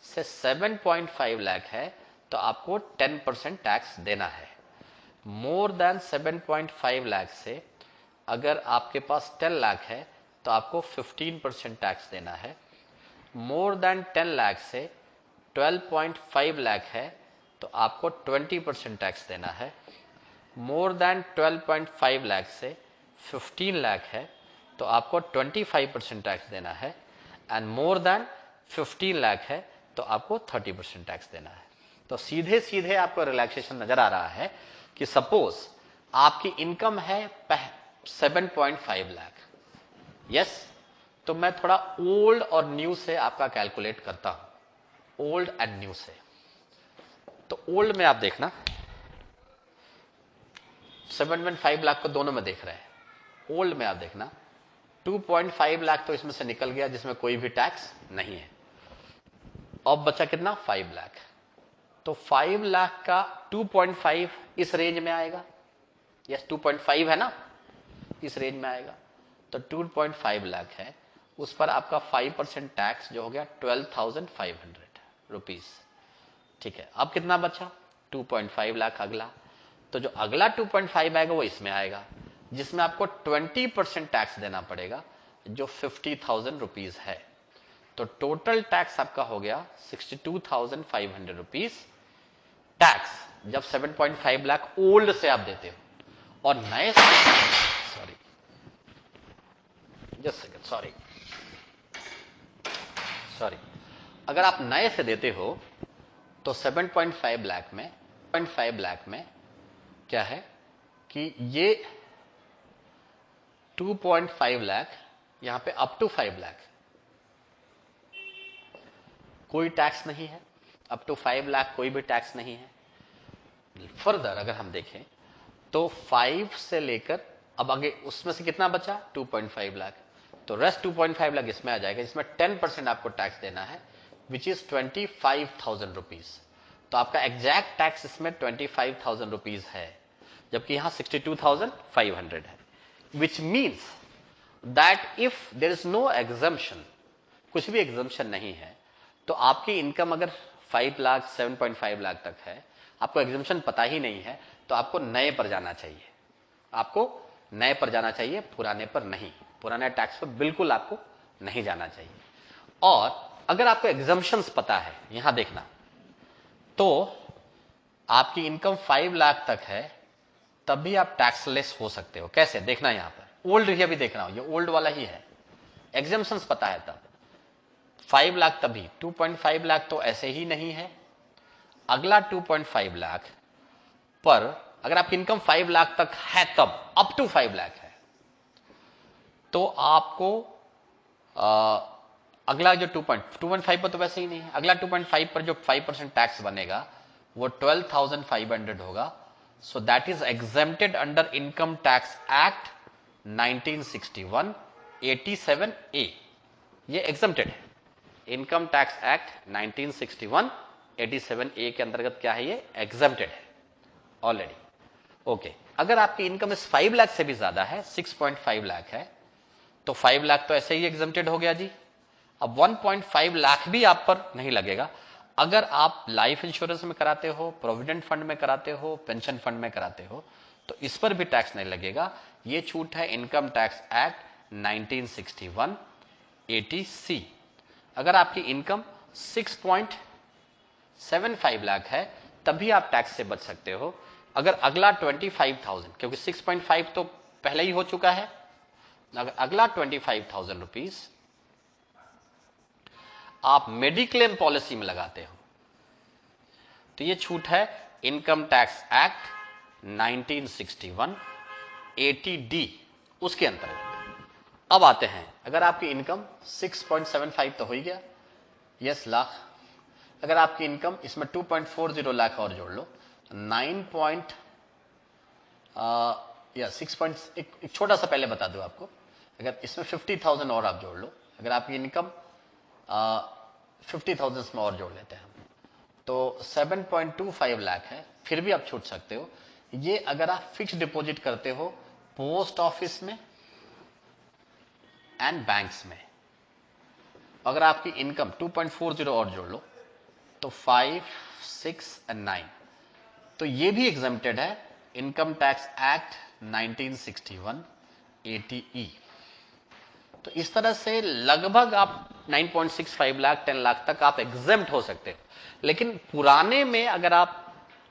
Speaker 1: से 7.5 लाख है तो आपको 10% टैक्स देना है। मोर देन 7.5 लाख से अगर आपके पास 10 लाख है तो आपको 15% टैक्स देना है। मोर देन 10 लाख से 12.5 लाख है तो आपको 20% टैक्स देना है। मोर देन 12.5 लाख से 15 लाख है तो आपको 25% टैक्स देना है, एंड मोर देन 15 लाख है तो आपको 30% टैक्स देना है। तो सीधे सीधे आपको रिलैक्सेशन नजर आ रहा है कि सपोज आपकी इनकम है 7.5 लाख, यस, तो मैं थोड़ा ओल्ड और न्यू से आपका कैलकुलेट करता हूं, ओल्ड एंड न्यू से। तो ओल्ड में आप देखना 7.5 लाख को दोनों में देख रहे हैं। ओल्ड में आप देखना 2.5 लाख तो इसमें से निकल गया जिसमें कोई भी टैक्स नहीं है। अब बचा कितना, 5 लाख। तो 5 लाख का 2.5 इस रेंज में आएगा। यस, 2.5 है ना, इस रेंज में आएगा। तो 2.5 लाख है, उस पर आपका 5% टैक्स जो हो गया 12,500 रुपीज। ठीक है, अब कितना बचा, 2.5 लाख अगला। तो जो अगला 2.5 आएगा वो इसमें आएगा, जिसमें आपको 20% टैक्स देना पड़ेगा, जो 50,000 रुपीज है। तो टोटल टैक्स आपका हो गया 62,500 रुपीज टैक्स, जब 7.5 लाख ओल्ड से आप देते हो। और नए से, सॉरी जस्ट सेकंड, सॉरी, अगर आप नए से देते हो तो 7.5 लाख में 0.5 लाख में क्या है कि ये 2.5 लाख, यहां पे अप टू 5 लाख कोई टैक्स नहीं है, अप टू 5 लाख कोई भी टैक्स नहीं है। फर्दर अगर हम देखें तो 5 से लेकर अब आगे उसमें से कितना बचा 2.5 लाख, तो रेस्ट 2.5 लाख इसमें आ जाएगा, इसमें 10% आपको टैक्स देना है विच इज 25,000 रुपीज। तो आपका एग्जैक्ट टैक्स इसमें 25,000 रुपीज है, जबकि यहां 62,500 है, which means that if there is no exemption, कुछ भी एग्जम्पशन नहीं है, तो आपकी इनकम अगर 5 लाख 7.5 लाख तक है, आपको एग्जम्पशन पता ही नहीं है, तो आपको नए पर जाना चाहिए, आपको नए पर जाना चाहिए, पुराने पर नहीं, पुराने टैक्स पर बिल्कुल आपको नहीं जाना चाहिए। और अगर आपको एग्जम्पशंस पता है, यहां देखना, तो आपकी इनकम 5 लाख तक है तब भी आप टैक्सलेस हो सकते हो। कैसे देखना, यहां पर ओल्ड ये भी देखना हो, ये ओल्ड वाला ही है, एग्जम्पशंस पता है तब 5 लाख तभी, 2.5 लाख तो ऐसे ही नहीं है, अगला 2.5 लाख पर अगर आपकी इनकम 5 लाख तक है तब अप टू 5 लाख है, तो आपको अगला जो 2.5 पर तो वैसे ही नहीं है, अगला 2.5 पर जो 5% टैक्स बनेगा वो 12,500 होगा। So that is exempted under income tax act 1961 87A, ये एग्जेम्प्टेड है। इनकम टैक्स एक्ट 1961 87A के अंतर्गत क्या है, ये एग्जेम्प्टेड है ऑलरेडी। ओके, अगर आपकी इनकम इस 5 लाख से भी ज्यादा है, 6.5 लाख है, तो 5 लाख तो ऐसे ही एग्जेम्प्टेड हो गया जी। अब 1.5 लाख भी आप पर नहीं लगेगा। अगर आप लाइफ इंश्योरेंस में कराते हो, प्रोविडेंट फंड में कराते हो, पेंशन फंड में कराते हो, तो इस पर भी टैक्स नहीं लगेगा। ये छूट है इनकम टैक्स एक्ट 1961 80C। अगर आपकी इनकम 6.75 लाख है तभी आप टैक्स से बच सकते हो। अगर अगला 25,000, क्योंकि 6.5 तो पहले ही हो चुका है, अगर अगला 25,000 रुपीज आप मेडिक्लेम पॉलिसी में लगाते हो, तो ये छूट है इनकम टैक्स एक्ट 1961 80D, उसके अंतर्गत। अब आते हैं, अगर आपकी इनकम 6.75 तो हो ही गया, यस लाख, अगर आपकी इनकम इसमें 2.40 लाख और जोड़ लो, 6 एक छोटा सा पहले बता दूं आपको, अगर इसमें 50,000 और आप जोड़ लो, अगर आपकी इनकम 50,000 इसमें और जोड़ लेते हैं हम, तो 7.25 लाख है, फिर भी आप छूट सकते हो। ये अगर आप फिक्स डिपॉजिट करते हो पोस्ट ऑफिस में एंड बैंक्स में, अगर आपकी इनकम 2.40 और जोड़ लो तो 5, 6 एंड 9, तो ये भी एग्जेम्प्टेड है इनकम टैक्स एक्ट 1961 80E। तो इस तरह से लगभग आप 9.65 लाख 10 लाख तक आप एग्जेम्प्ट हो सकते हो। लेकिन पुराने में अगर आप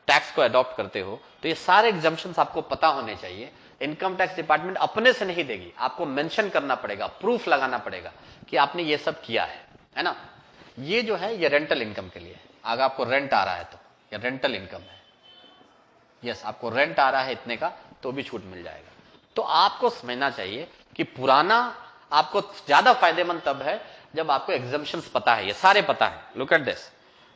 Speaker 1: टैक्स को अडॉप्ट करते हो तो ये सारे एग्जम्पशंस आपको पता होने चाहिए। इनकम टैक्स डिपार्टमेंट अपने से नहीं देगी, आपको मेंशन करना पड़ेगा, प्रूफ लगाना पड़ेगा कि आपने ये सब किया है ना। ये जो है ये रेंटल इनकम के लिए है। अगर आपको रेंट आ रहा है तो ये रेंटल इनकम है, यस, आपको रेंट आ रहा है इतने का तो भी छूट मिल जाएगा। तो आपको समझना चाहिए कि पुराना आपको ज्यादा फायदेमंद तब है जब आपको एग्जम्पशंस पता है, ये सारे पता है। लुक एट दिस,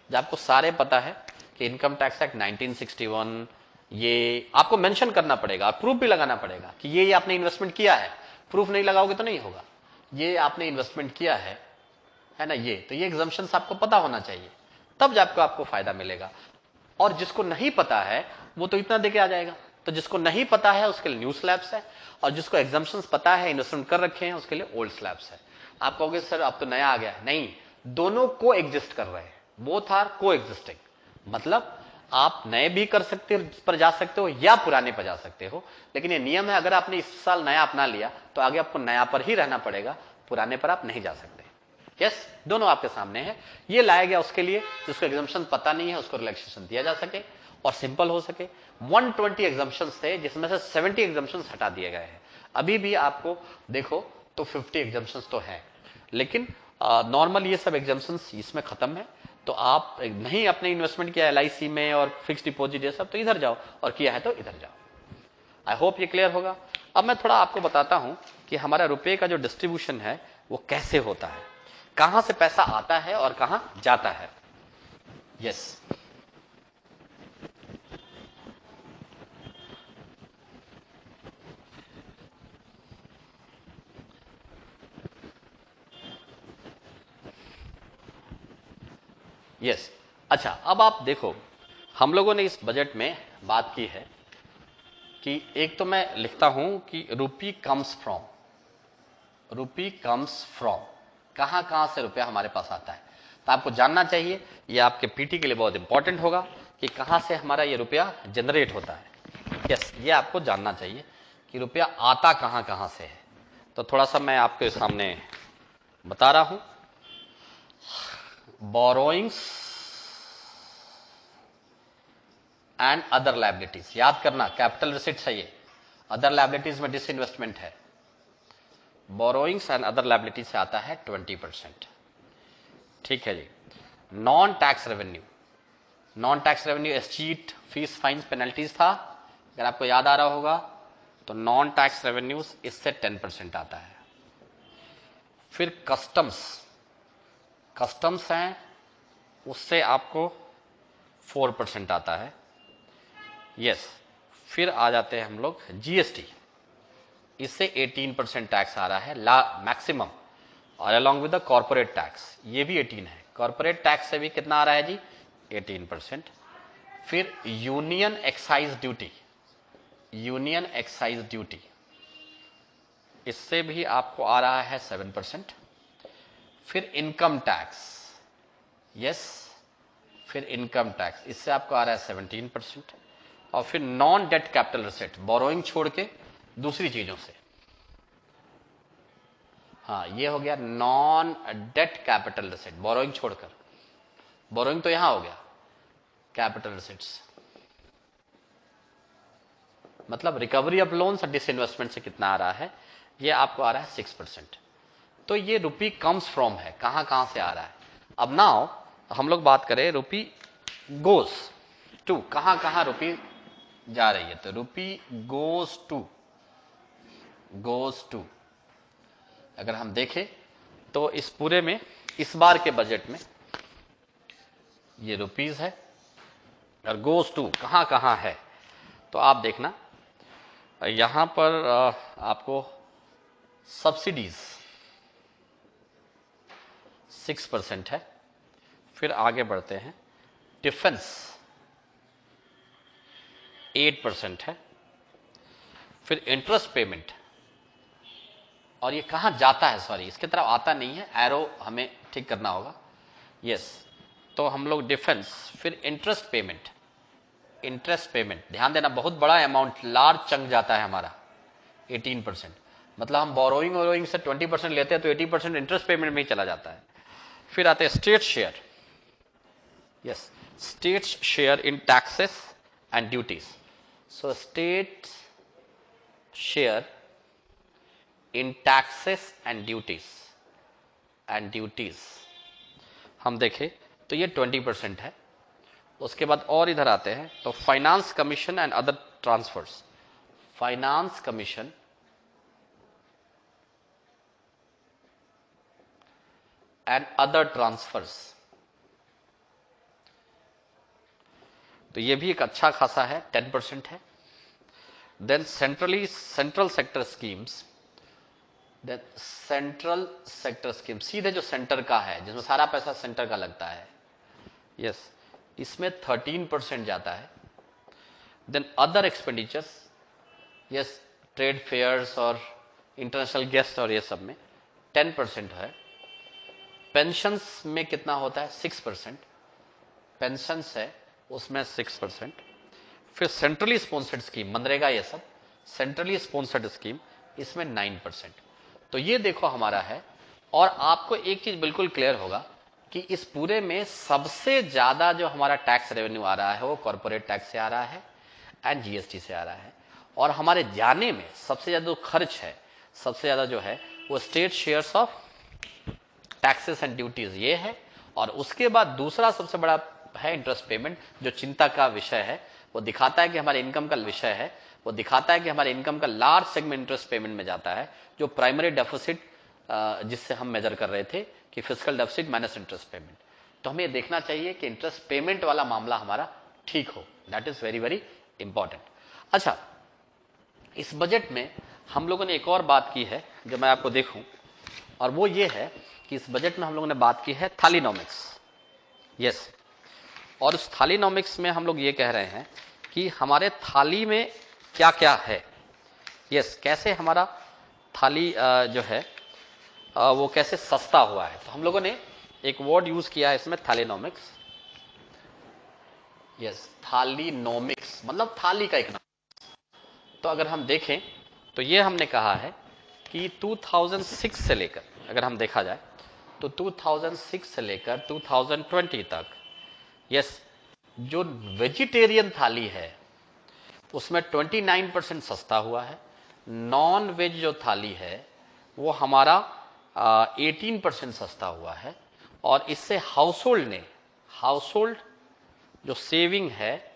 Speaker 1: जब आपको सारे पता है कि इनकम टैक्स एक्ट 1961, ये आपको मेंशन करना पड़ेगा, प्रूफ भी लगाना पड़ेगा कि ये आपने इन्वेस्टमेंट किया है। प्रूफ नहीं लगाओगे तो नहीं होगा, ये आपने इन्वेस्टमेंट किया है ना, ये तो ये एग्जम्पशंस आपको पता होना चाहिए, तब जाकर आपको फायदा मिलेगा। और जिसको नहीं पता है वो तो इतना देके आ जाएगा। तो जिसको नहीं पता है उसके लिए न्यू स्लैब्स है, और जिसको एग्जम्पशंस पता है, इन्वेस्टमेंट कर रखे हैं, उसके लिए ओल्ड स्लैब्स है। आप कहोगे सर अब तो नया आ गया, नहीं, दोनों को एग्जिस्ट कर रहे हैं, बोथ आर को एग्जिस्टिंग। मतलब आप नए भी कर सकते हो, पर जा सकते हो, या पुराने पर जा सकते हो। लेकिन ये नियम है, अगर आपने इस साल नया अपना लिया तो आगे आपको नया पर ही रहना पड़ेगा, पुराने पर आप नहीं जा सकते। यस, दोनों आपके सामने है। ये लाया गया उसके लिए जिसको एग्जम्पशन पता नहीं है, उसको रिलैक्सेशन दिया जा सके और सिंपल हो सके। 120 एग्जम्पशंस थे जिसमें से 70 एग्जम्पशंस हटा दिए गए हैं। अभी भी आपको देखो तो 50 एग्जम्पशंस तो है, लेकिन नॉर्मल ये सब एग्जम्पशंस इसमें खत्म है। तो आप नहीं अपने इन्वेस्टमेंट किया LIC में और फिक्स डिपॉजिट ये सब, तो इधर जाओ, और किया है तो इधर जाओ। आई होप ये क्लियर होगा। अब मैं थोड़ा आपको बताता हूं कि हमारा रुपए का जो डिस्ट्रीब्यूशन है वो कैसे होता है, कहां से पैसा आता है और कहां जाता है। यस यस अच्छा, अब आप देखो, हम लोगों ने इस बजट में बात की है कि एक तो मैं लिखता हूं कि rupee comes from, rupee comes from, कहां कहां से रुपया हमारे पास आता है। तो आपको जानना चाहिए, ये आपके पीटी के लिए बहुत इंपॉर्टेंट होगा कि कहां से हमारा ये रुपया जनरेट होता है। यस, ये आपको जानना चाहिए कि रुपया आता कहां कहां से है। तो थोड़ा सा मैं आपके सामने बता रहा हूं। बोरोइंग्स एंड अदर लायबिलिटीज, याद करना कैपिटल रिसिट्स है ये, अदर लायबिलिटीज में डिसइन्वेस्टमेंट है। बोरोइंग्स एंड अदर लायबिलिटीज से आता है 20%। ठीक है जी। Non tax revenue, non tax revenue escheat, fees, fines, penalties था, अगर आपको याद आ रहा होगा। तो नॉन टैक्स रेवेन्यूज इससे 10% आता है। फिर कस्टम्स, कस्टम्स हैं उससे आपको 4% आता है। यस, फिर आ जाते हैं हम लोग जीएसटी, इससे 18% टैक्स आ रहा है मैक्सिमम, और along with the corporate tax ये भी 18 है। कॉर्पोरेट टैक्स से भी कितना आ रहा है जी? 18%। फिर union excise duty, union excise duty, इससे भी आपको आ रहा है 7%। फिर इनकम टैक्स, यस, फिर इनकम टैक्स, इससे आपको आ रहा है 17%। और फिर non debt capital receipt, borrowing छोड़ के दूसरी चीजों से, हाँ ये हो गया non debt capital receipt, borrowing छोड़कर, बोरोइंग तो यहां हो गया, कैपिटल रिसिट्स मतलब रिकवरी ऑफ लोन्स और डिसइन्वेस्टमेंट से कितना आ रहा है? ये आपको आ रहा है 6%। तो ये रुपी कम्स फ्रॉम है, कहां कहां से आ रहा है। अब नाउ हम लोग बात करें रुपी गोज टू, कहां कहां रुपी जा रही है। तो रुपी गोज टू, गोज टू अगर हम देखें तो इस पूरे में, इस बार के बजट में ये रुपीज है, और गोज टू कहां कहां है। तो आप देखना यहां पर आपको सब्सिडीज 6% है। फिर आगे बढ़ते हैं, डिफेंस 8% है। फिर इंटरेस्ट पेमेंट, और ये कहां जाता है, सॉरी इसकी तरफ आता नहीं है, एरो हमें ठीक करना होगा। यस, तो हम लोग डिफेंस, फिर इंटरेस्ट पेमेंट, इंटरेस्ट पेमेंट ध्यान देना बहुत बड़ा अमाउंट, लार्ज चंक जाता है हमारा 18%। मतलब हम बोरोइंग से 20% लेते हैं तो 80% इंटरेस्ट पेमेंट में ही चला जाता है। फिर आते हैं state share, yes, state share in taxes and duties. So state share in taxes and duties हम देखें तो ये 20% है। उसके बाद और इधर आते हैं तो finance commission and other transfers, finance commission and other transfers, तो ये भी एक अच्छा खासा है, 10% है। Then central sector schemes, then central sector scheme सीधे जो सेंटर का है, जिसमें सारा पैसा सेंटर का लगता है, यस, इसमें 13% जाता है। Then other expenditures, yes, trade fairs और इंटरनेशनल गेस्ट और ये सब में 10% है। पेंशंस में कितना होता है? 6%, पेंशंस है उसमें 6%। फिर सेंट्रली स्पॉन्सर्ड स्कीम, मनरेगा ये सब, सेंट्रली स्पॉन्सर्ड स्कीम, इसमें 9%। तो ये देखो हमारा है। और आपको एक चीज बिल्कुल क्लियर होगा कि इस पूरे में सबसे ज्यादा जो हमारा टैक्स रेवेन्यू आ रहा है वो कॉर्पोरेट टैक्स से आ रहा है एंड जीएसटी से आ रहा है। और हमारे जाने में सबसे ज्यादा जो खर्च है, सबसे ज्यादा जो है वो state shares of taxes and duties ये है। और उसके बाद दूसरा सबसे बड़ा है इंटरेस्ट पेमेंट, जो चिंता का विषय है, वो दिखाता है कि हमारे इनकम का विषय है, वो दिखाता है कि हमारे इनकम का लार्ज सेगमेंट इंटरेस्ट पेमेंट में जाता है, जो प्राइमरी डेफिसिट जिससे हम मेजर कर रहे थे कि fiscal deficit minus interest payment. तो हमें देखना चाहिए कि इंटरेस्ट पेमेंट वाला मामला हमारा ठीक हो, that is very very important. अच्छा, इस बजट में हम लोगों ने एक और बात की है जो मैं आपको देखूं, और वो ये है कि इस बजट में हम लोगों ने बात की है थालीनॉमिक्स। यस, और उस थालीनॉमिक्स में हम लोग ये कह रहे हैं कि हमारे थाली में क्या क्या है। यस, कैसे हमारा थाली जो है वो कैसे सस्ता हुआ है। तो हम लोगों ने एक वर्ड यूज किया है इसमें, थालीनॉमिक्स। यस, थालीनॉमिक्स मतलब थाली का एक नाम। तो अगर हम देखें तो ये हमने कहा है कि 2006 से लेकर, अगर हम देखा जाए तो 2006 से लेकर 2020 तक, यस, जो वेजिटेरियन थाली है उसमें 29% सस्ता हुआ है। नॉन वेज जो थाली है वो हमारा 18% सस्ता हुआ है। और इससे हाउसहोल्ड जो सेविंग है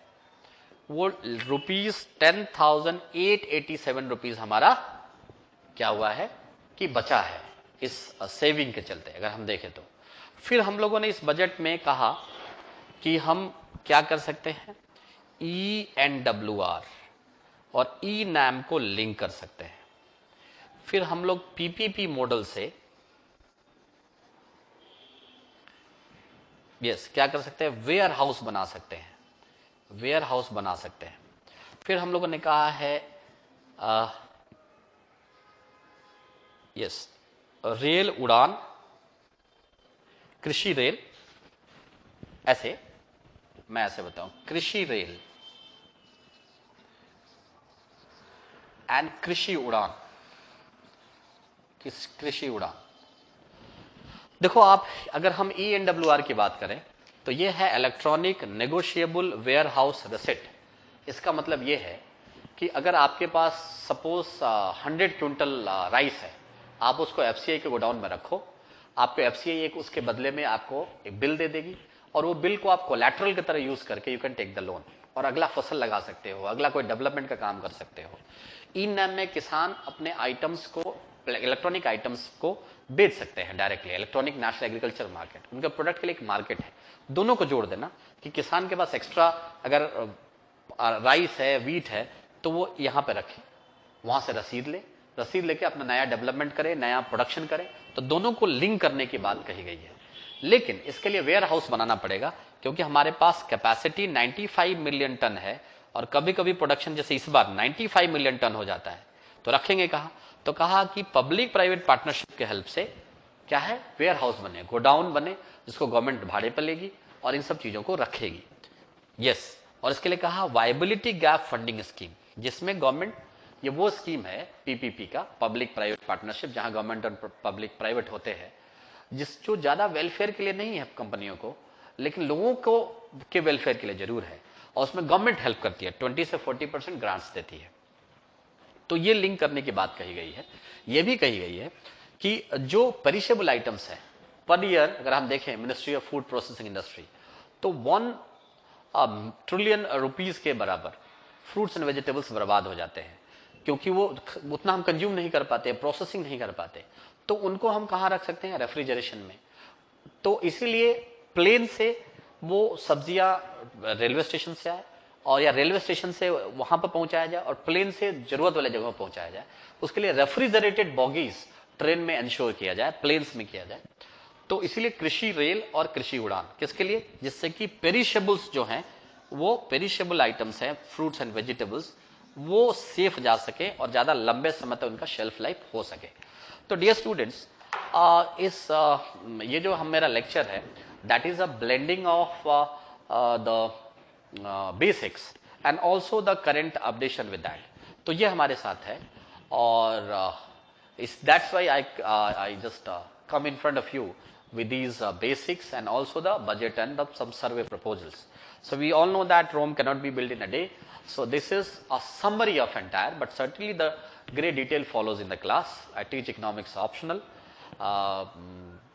Speaker 1: वो ₹10,887 हमारा क्या हुआ है कि बचा है इस सेविंग के चलते, अगर हम देखें तो। फिर हम लोगों ने इस बजट में कहा कि हम क्या कर सकते हैं, ENWR और ENAM को लिंक कर सकते हैं। फिर हम लोग PPP मॉडल से क्या कर सकते हैं, वेयर हाउस बना सकते हैं, वेयर हाउस बना सकते हैं। फिर हम लोगों ने कहा है रेल उड़ान, कृषि रेल, ऐसे मैं ऐसे बताऊं, कृषि रेल एंड कृषि उड़ान, कृषि उड़ान। देखो आप, अगर हम ENWR की बात करें तो ये है इलेक्ट्रॉनिक नेगोशिएबल वेयर हाउस रेसिट। इसका मतलब ये है कि अगर आपके पास सपोज 100 क्विंटल राइस है, आप उसको FCI के गोडाउन में रखो, आपको FCI एक उसके बदले में आपको एक बिल दे देगी, और वो बिल को आप कोलैटरल की तरह यूज करके you can take the loan और अगला फसल लगा सकते हो, अगला कोई डेवलपमेंट का काम कर सकते हो। ENAM में किसान अपने आइटम्स को, इलेक्ट्रॉनिक आइटम्स को बेच सकते हैं directly, electronic national agriculture market, उनके प्रोडक्ट के लिए एक मार्केट है। दोनों को जोड़ देना कि किसान के पास एक्स्ट्रा अगर राइस है, वीट है, तो वो यहां पे रखे, वहां से रसीद लेके अपना नया डेवलपमेंट करे, नया प्रोडक्शन करे। तो दोनों को लिंक करने की बात कही गई है। लेकिन इसके लिए वेयर हाउस बनाना पड़ेगा, क्योंकि हमारे पास कैपेसिटी 95 मिलियन टन है, और कभी कभी प्रोडक्शन जैसे इस बार 95 मिलियन टन हो जाता है, तो रखेंगे कहां। तो कहा कि पब्लिक प्राइवेट पार्टनरशिप के हेल्प से क्या है, वेयर हाउस बने, गोडाउन बने, जिसको गवर्नमेंट भाड़े पर लेगी और इन सब चीजों को रखेगी। यस, और इसके लिए कहा वायबिलिटी गैप फंडिंग स्कीम, जिसमें गवर्नमेंट, ये वो स्कीम है PPP का, पब्लिक प्राइवेट पार्टनरशिप, जहां गवर्नमेंट और पब्लिक प्राइवेट होते हैं, जो ज्यादा वेलफेयर के लिए नहीं है कंपनियों को, लेकिन लोगों को के वेलफेयर के लिए जरूर है, और उसमें गवर्नमेंट हेल्प करती है, 20 से 40% ग्रांट्स देती है। तो ये लिंक करने की बात कही गई है। ये भी कही गई है कि जो पेरिशेबल आइटम्स है, पर ईयर अगर हम देखें ministry of food processing industry, तो 1 ट्रिलियन रुपीस के बराबर फ्रूट्स एंड वेजिटेबल्स बर्बाद हो जाते हैं, क्योंकि वो उतना हम कंज्यूम नहीं कर पाते, प्रोसेसिंग नहीं कर पाते। तो उनको हम कहाँ रख सकते हैं, रेफ्रिजरेशन में। तो इसीलिए प्लेन से वो सब्जियां रेलवे स्टेशन से आए, और या रेलवे स्टेशन से वहां पर पहुंचाया जाए, और प्लेन से जरूरत वाले जगह पहुंचाया जाए। उसके लिए रेफ्रिजरेटेड बॉगीज ट्रेन में इंश्योर किया जाए, प्लेन्स में किया जाए। तो इसीलिए कृषि रेल और कृषि उड़ान, किसके लिए, जिससे कि पेरिशेबल्स जो हैं, वो पेरिशेबल आइटम्स हैं, फ्रूट्स एंड वेजिटेबल्स, वो सेफ जा सके और ज्यादा लंबे समय तक उनका शेल्फ लाइफ हो सके। तो डियर स्टूडेंट्स, ये जो हम मेरा लेक्चर है, that is a blending of the basics and also the current updation with that. तो ये हमारे साथ है, और that's why I just come in front of you with these basics and also the budget and some survey proposals. So we all know that Rome cannot be built in a day. So this is a summary of entire, but certainly the great detail follows in the class. I teach economics optional uh,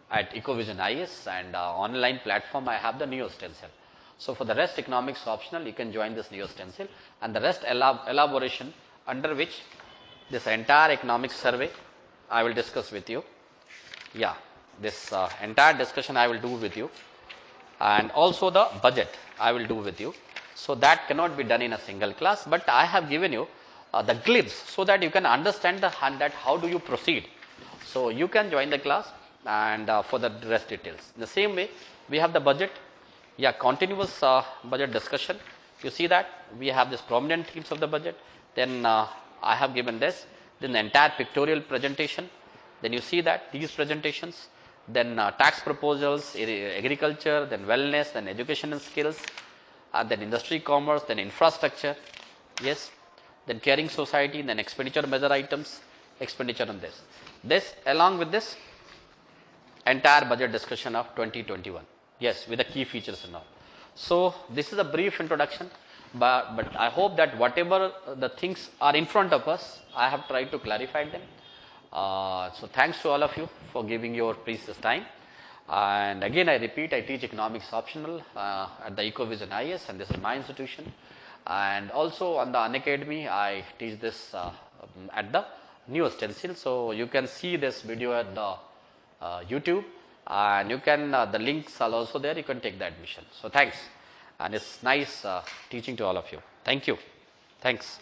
Speaker 1: at Ecovision IS, and online platform I have the Neo Stencil. So for the rest economics optional, you can join this Neo stencil, and the rest elaboration under which this entire economics survey I will discuss with you. Yeah, this entire discussion I will do with you, and also the budget I will do with you. So that cannot be done in a single class, but I have given you the glimpse so that you can understand that how do you proceed. So you can join the class and for the rest details. In the same way, we have the budget. Yeah, continuous budget discussion. You see that we have this prominent themes of the budget. Then I have given this. Then the entire pictorial presentation. Then you see that these presentations. Then tax proposals, agriculture, then wellness, then education and skills, then industry commerce, then infrastructure. Yes. Then caring society, then expenditure measure items, expenditure on this. This along with this entire budget discussion of 2021. Yes, with the key features and all. So this is a brief introduction, but I hope that whatever the things are in front of us, I have tried to clarify them. So thanks to all of you for giving your precious time. And again, I repeat, I teach economics optional at the Ecovision IS, and this is my institution. And also on the Unacademy, I teach this at the Neo stencil. So you can see this video at the YouTube, and you can the links are also there. You can take the admission. So thanks, and it's nice teaching to all of you. Thank you. Thanks.